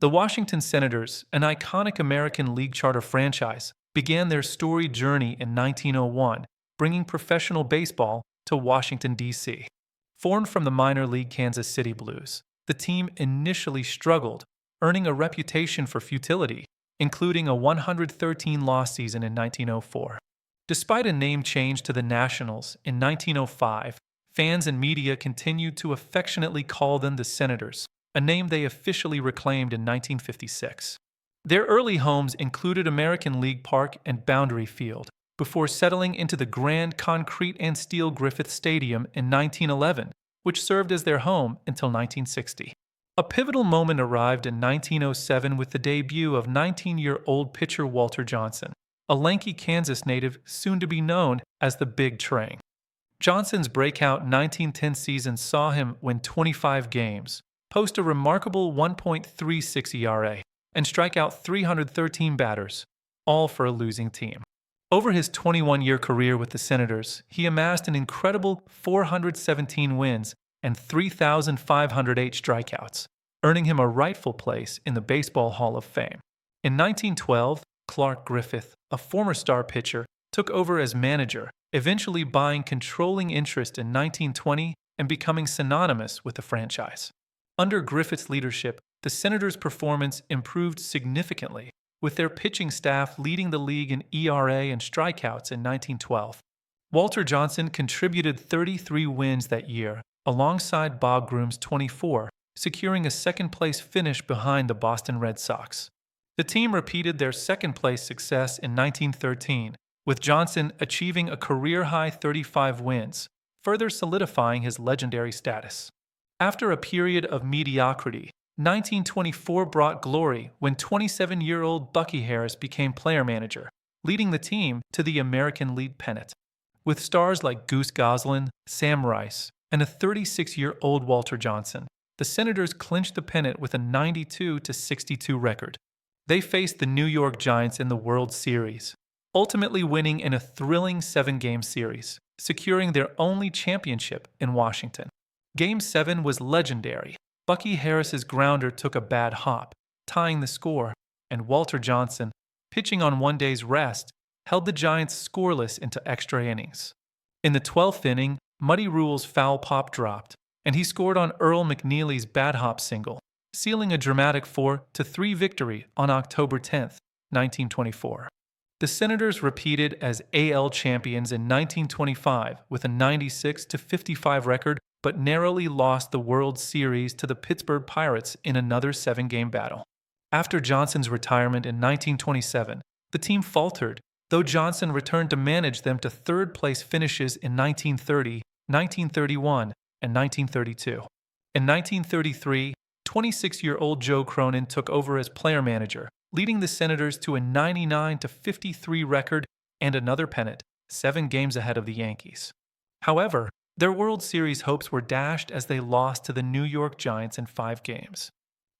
The Washington Senators, an iconic American League Charter franchise, began their storied journey in 1901, bringing professional baseball to Washington, D.C. Formed from the minor league Kansas City Blues, the team initially struggled, earning a reputation for futility, including a 113-loss season in 1904. Despite a name change to the Nationals in 1905, fans and media continued to affectionately call them the Senators, a name they officially reclaimed in 1956. Their early homes included American League Park and Boundary Field, before settling into the grand concrete and steel Griffith Stadium in 1911, which served as their home until 1960. A pivotal moment arrived in 1907 with the debut of 19-year-old pitcher Walter Johnson, a lanky Kansas native soon to be known as the Big Trang. Johnson's breakout 1910 season saw him win 25 games, post a remarkable 1.36 ERA, and strike out 313 batters, all for a losing team. Over his 21-year career with the Senators, he amassed an incredible 417 wins and 3,508 strikeouts, earning him a rightful place in the Baseball Hall of Fame. In 1912, Clark Griffith, a former star pitcher, took over as manager, eventually buying controlling interest in 1920 and becoming synonymous with the franchise. Under Griffith's leadership, the Senators' performance improved significantly, with their pitching staff leading the league in ERA and strikeouts in 1912. Walter Johnson contributed 33 wins that year, alongside Bob Groom's 24, securing a second-place finish behind the Boston Red Sox. The team repeated their second-place success in 1913, with Johnson achieving a career-high 35 wins, further solidifying his legendary status. After a period of mediocrity, 1924 brought glory when 27-year-old Bucky Harris became player manager, leading the team to the American League pennant. With stars like Goose Goslin, Sam Rice, and a 36-year-old Walter Johnson, the Senators clinched the pennant with a 92-62 record. They faced the New York Giants in the World Series, ultimately winning in a thrilling 7-game series, securing their only championship in Washington. Game 7 was legendary. Bucky Harris's grounder took a bad hop, tying the score, and Walter Johnson, pitching on one day's rest, held the Giants scoreless into extra innings. In the 12th inning, Muddy Rule's foul pop dropped, and he scored on Earl McNeely's bad hop single, sealing a dramatic 4-3 victory on October 10, 1924. The Senators repeated as AL champions in 1925 with a 96-55 record, but narrowly lost the World Series to the Pittsburgh Pirates in another 7-game battle. After Johnson's retirement in 1927, the team faltered, though Johnson returned to manage them to third-place finishes in 1930, 1931, and 1932. In 1933, 26-year-old Joe Cronin took over as player manager, leading the Senators to a 99-53 record and another pennant, 7 games ahead of the Yankees. However, their World Series hopes were dashed as they lost to the New York Giants in 5 games.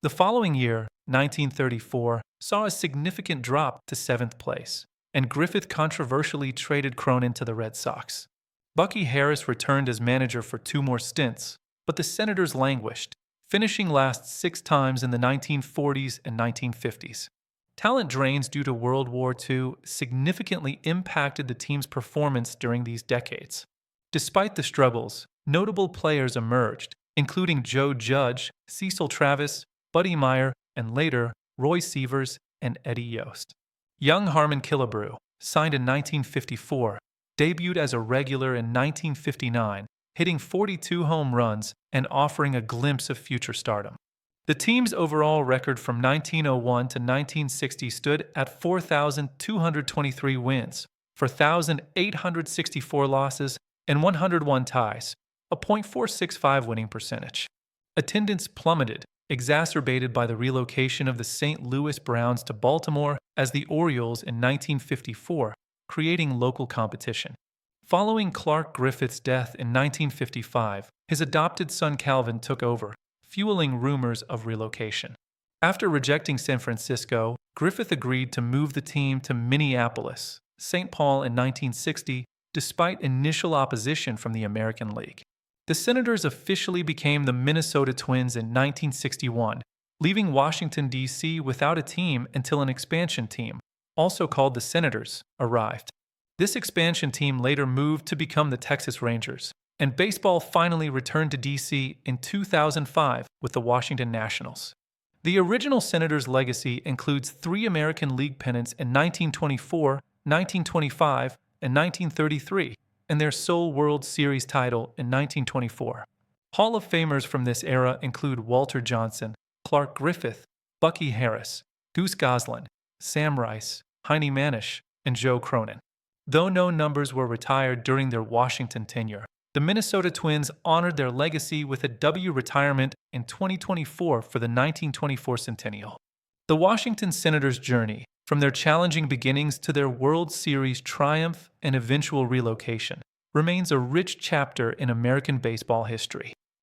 The following year, 1934, saw a significant drop to 7th place, and Griffith controversially traded Cronin to the Red Sox. Bucky Harris returned as manager for 2 more stints, but the Senators languished, finishing last 6 times in the 1940s and 1950s. Talent drains due to World War II significantly impacted the team's performance during these decades. Despite the struggles, notable players emerged, including Joe Judge, Cecil Travis, Buddy Meyer, and later Roy Sievers and Eddie Yost. Young Harmon Killebrew, signed in 1954, debuted as a regular in 1959, hitting 42 home runs and offering a glimpse of future stardom. The team's overall record from 1901 to 1960 stood at 4,223 wins, 4,864 losses, and 101 ties, a .465 winning percentage. Attendance plummeted, exacerbated by the relocation of the St. Louis Browns to Baltimore as the Orioles in 1954, creating local competition. Following Clark Griffith's death in 1955, his adopted son Calvin took over, fueling rumors of relocation. After rejecting San Francisco, Griffith agreed to move the team to Minneapolis, St. Paul in 1960, despite initial opposition from the American League. The Senators officially became the Minnesota Twins in 1961, leaving Washington, D.C. without a team until an expansion team, also called the Senators, arrived. This expansion team later moved to become the Texas Rangers, and baseball finally returned to D.C. in 2005 with the Washington Nationals. The original Senators' legacy includes 3 American League pennants in 1924, 1925, and 1933, and their sole World Series title in 1924. Hall of Famers from this era include Walter Johnson, Clark Griffith, Bucky Harris, Goose Goslin, Sam Rice, Heine Manish, and Joe Cronin. Though no numbers were retired during their Washington tenure, the Minnesota Twins honored their legacy with a W retirement in 2024 for the 1924 centennial. The Washington Senators' journey, from their challenging beginnings to their World Series triumph and eventual relocation, remains a rich chapter in American baseball history.